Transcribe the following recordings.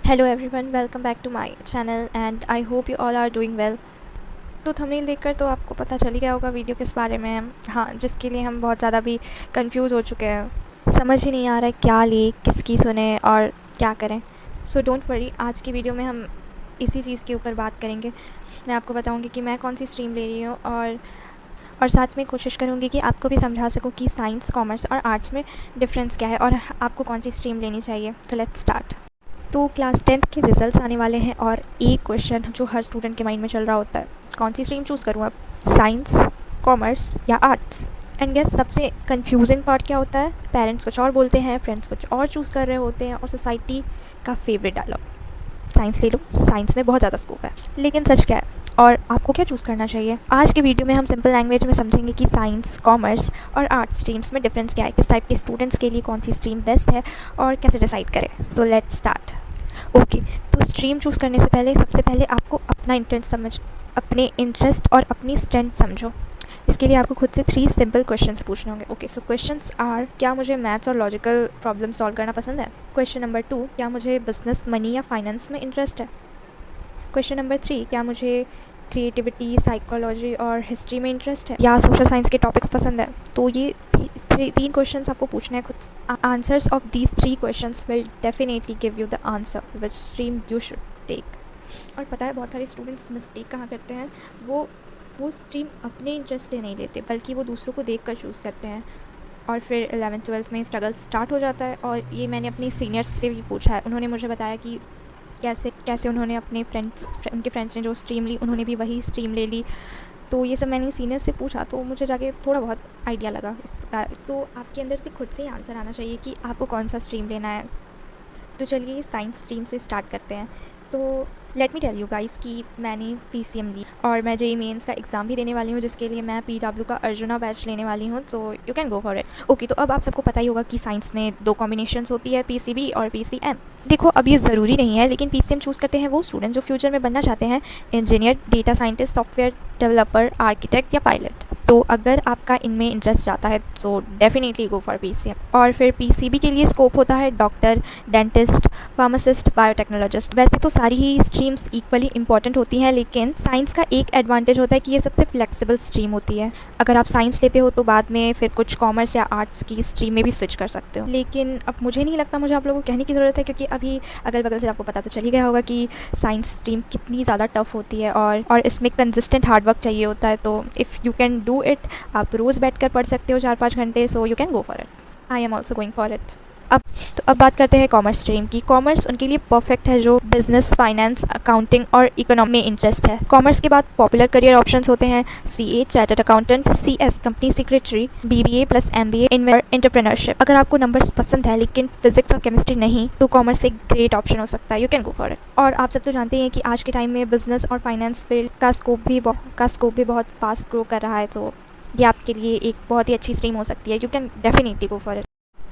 Hello everyone, welcome back to my channel and I hope you all are doing well। तो thumbnail देखकर तो आपको पता चल ही गया होगा वीडियो किस बारे में है। हाँ, जिसके लिए हम बहुत ज़्यादा भी कंफ्यूज हो चुके हैं, समझ ही नहीं आ रहा है क्या ले, किसकी सुने और क्या करें। सो डोंट वरी, आज की वीडियो में हम इसी चीज़ के ऊपर बात करेंगे। मैं आपको बताऊँगी कि मैं कौन सी स्ट्रीम ले रही हूँ और साथ में कोशिश करूँगी कि आपको भी समझा सकूँ कि साइंस, कॉमर्स और आर्ट्स में डिफरेंस क्या है और आपको कौन सी स्ट्रीम लेनी चाहिए। तो लेट्स स्टार्ट। तो क्लास 10th के रिज़ल्ट्स आने वाले हैं और एक क्वेश्चन जो हर स्टूडेंट के माइंड में चल रहा होता है, कौन सी स्ट्रीम चूज़ करूँ अब, साइंस, कॉमर्स या आर्ट्स। एंड गेस सबसे कंफ्यूजिंग पार्ट क्या होता है, पेरेंट्स कुछ और बोलते हैं, फ्रेंड्स कुछ और चूज़ कर रहे होते हैं और सोसाइटी का फेवरेट डायलॉग, साइंस ले लो, साइंस में बहुत ज़्यादा स्कोप है। लेकिन सच क्या है और आपको क्या चूज़ करना चाहिए? आज के वीडियो में हम सिंपल लैंग्वेज में समझेंगे कि साइंस, कॉमर्स और आर्ट्स स्ट्रीम्स में डिफरेंस क्या है, किस टाइप के स्टूडेंट्स के लिए कौन सी स्ट्रीम बेस्ट है और कैसे डिसाइड करें। So let's start. ओके, तो स्ट्रीम चूज़ करने से पहले सबसे पहले आपको अपने इंटरेस्ट और अपनी स्ट्रेंथ समझो। इसके लिए आपको खुद से 3 सिंपल क्वेश्चंस पूछने होंगे। ओके, सो क्वेश्चंस आर, क्या मुझे मैथ्स और लॉजिकल प्रॉब्लम सॉल्व करना पसंद है? क्वेश्चन नंबर 2, क्या मुझे बिजनेस, मनी या फाइनेंस में इंटरेस्ट है? क्वेश्चन नंबर 3, क्या मुझे क्रिएटिविटी, साइकोलॉजी और हिस्ट्री में इंटरेस्ट है या सोशल साइंस के टॉपिक्स पसंद है? तो ये 3 क्वेश्चंस आपको पूछने हैं खुद। Answers of these 3 questions will definitely give you the answer which stream you should take. और पता है बहुत सारे स्टूडेंट्स मिस्टेक कहाँ करते हैं, वो स्ट्रीम अपने इंटरेस्ट से नहीं लेते बल्कि वो दूसरों को देख कर चूज़ करते हैं और फिर 11th-12th में स्ट्रगल स्टार्ट हो जाता है। और ये मैंने अपनी सीनियर्स से भी पूछा है, उन्होंने मुझे बताया कि कैसे उन्होंने उनके फ्रेंड्स ने जो स्ट्रीम ली उन्होंने भी वही स्ट्रीम ले ली। तो ये सब मैंने सीनियर से पूछा तो मुझे जाके थोड़ा बहुत आइडिया लगा इस प्रकार। तो आपके अंदर से खुद से ही आंसर आना चाहिए कि आपको कौन सा स्ट्रीम लेना है। तो चलिए साइंस स्ट्रीम से स्टार्ट करते हैं। तो let me tell you guys कि मैंने पीसीएम ली और मैं जेईई मेंस का एग्ज़ाम भी देने वाली हूँ, जिसके लिए मैं पीडब्ल्यू का अर्जुना बैच लेने वाली हूँ। सो you can go for it. Okay, तो अब आप सबको पता ही होगा कि साइंस में 2 कॉम्बिनेशंस होती है, पीसीबी और पीसीएम। देखो, अब ये ज़रूरी नहीं है, लेकिन पीसीएम चूज़ करते हैं वो स्टूडेंट जो फ्यूचर में बनना चाहते हैं, engineer, data scientist, software developer, architect या पायलट। तो अगर आपका इनमें इंटरेस्ट जाता है तो डेफिनेटली गो फॉर पीसीएम। और फिर पीसीबी के लिए स्कोप होता है डॉक्टर, डेंटिस्ट, फार्मासिस्ट, बायोटेक्नोलॉजिस्ट। वैसे तो सारी ही स्ट्रीम्स इक्वली इंपॉर्टेंट होती हैं, लेकिन साइंस का एक एडवांटेज होता है कि ये सबसे फ्लेक्सिबल स्ट्रीम होती है। अगर आप साइंस लेते हो तो बाद में फिर कुछ कॉमर्स या आर्ट्स की स्ट्रीम में भी स्विच कर सकते हो। लेकिन अब मुझे नहीं लगता मुझे आप लोगों को कहने की ज़रूरत है, क्योंकि अभी अगल बगल से आपको पता तो चल ही गया होगा कि साइंस स्ट्रीम कितनी ज़्यादा टफ होती है और इसमें कंसिस्टेंट हार्डवर्क चाहिए होता है। तो if you can do it, आप रोज़ बैठ कर पढ़ सकते हो 4-5 घंटे। सो you can go for it. I am also going for it. अब बात करते हैं कॉमर्स स्ट्रीम की। कॉमर्स उनके लिए परफेक्ट है जो बिजनेस, फाइनेंस, अकाउंटिंग और इकोनॉमी में इंटरेस्ट है। कॉमर्स के बाद पॉपुलर करियर ऑप्शंस होते हैं CA, chartered accountant, CS, company secretary, BBA plus MBA, entrepreneurship. अगर आपको नंबर्स पसंद है लेकिन फिजिक्स और केमिस्ट्री नहीं, तो कॉमर्स एक ग्रेट ऑप्शन हो सकता है। You can go for it. और आप सब तो जानते हैं कि आज के टाइम में बिजनेस और फाइनेंस फील्ड का स्कोप भी बहुत फास्ट ग्रो कर रहा है। तो ये आपके लिए एक बहुत ही अच्छी स्ट्रीम हो सकती है। You can definitely go for it.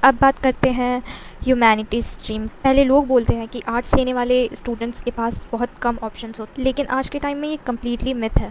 अब बात करते हैं ह्यूमैनिटीज़ स्ट्रीम। पहले लोग बोलते हैं कि आर्ट्स लेने वाले स्टूडेंट्स के पास बहुत कम ऑप्शंस होते हैं, लेकिन आज के टाइम में ये कम्प्लीटली मिथ है।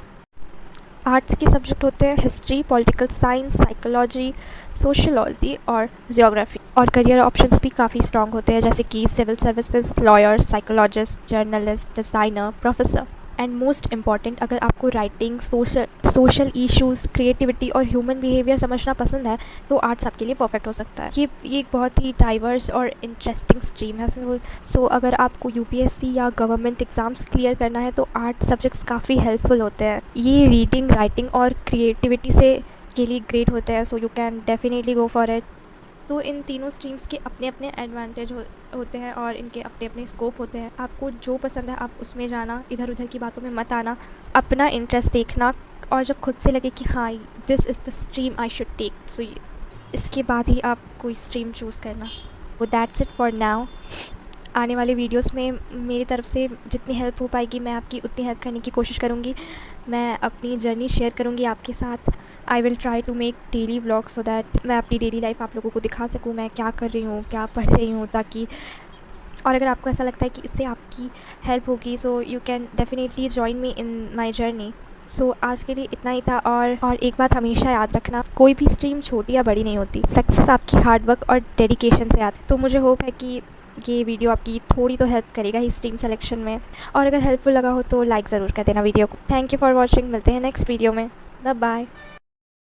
आर्ट्स के सब्जेक्ट होते हैं history, political science, psychology, sociology और जियोग्राफी। और करियर ऑप्शंस भी काफ़ी स्ट्रॉन्ग होते हैं, जैसे कि civil services, lawyer, psychologist, journalist, designer, professor. And most important, अगर आपको राइटिंग, सोशल इश्यूज़, क्रिएटिविटी और ह्यूमन बिहेवियर समझना पसंद है तो आर्ट्स आपके लिए परफेक्ट हो सकता है। ये एक बहुत ही डाइवर्स और इंटरेस्टिंग स्ट्रीम है। सो अगर आपको यूपीएससी या गवर्नमेंट एग्ज़ाम्स क्लियर करना है तो आर्ट सब्जेक्ट्स काफ़ी हेल्पफुल होते हैं। ये रीडिंग, राइटिंग और क्रिएटिविटी के लिए ग्रेट होते हैं। सो you can definitely go for it. तो इन तीनों स्ट्रीम्स के अपने अपने एडवांटेज होते हैं और इनके अपने अपने स्कोप होते हैं। आपको जो पसंद है आप उसमें जाना, इधर उधर की बातों में मत आना, अपना इंटरेस्ट देखना और जब खुद से लगे कि हाँ this is the stream I should take, so इसके बाद ही आप कोई स्ट्रीम चूज़ करना। वो दैट्स इट फॉर नाउ। आने वाले वीडियोस में मेरी तरफ से जितनी हेल्प हो पाएगी मैं आपकी उतनी हेल्प करने की कोशिश करूँगी। मैं अपनी जर्नी शेयर करूँगी आपके साथ। I will try to make daily vlog so that मैं अपनी डेली लाइफ आप लोगों को दिखा सकूँ, मैं क्या कर रही हूँ, क्या पढ़ रही हूँ, ताकि और अगर आपको ऐसा लगता है कि इससे आपकी हेल्प होगी so you can definitely join me in my journey. So आज के लिए इतना ही था। और एक बात हमेशा याद रखना, कोई भी स्ट्रीम छोटी या बड़ी नहीं होती, सक्सेस आपकी हार्डवर्क और डेडिकेशन से आती। तो मुझे होप है कि ये वीडियो आपकी थोड़ी तो हेल्प करेगा ही स्ट्रीम सेलेक्शन में, और अगर हेल्पफुल लगा हो तो लाइक ज़रूर कर देना वीडियो को। थैंक यू फॉर वॉचिंग, मिलते हैं नेक्स्ट वीडियो में, बाय बाय।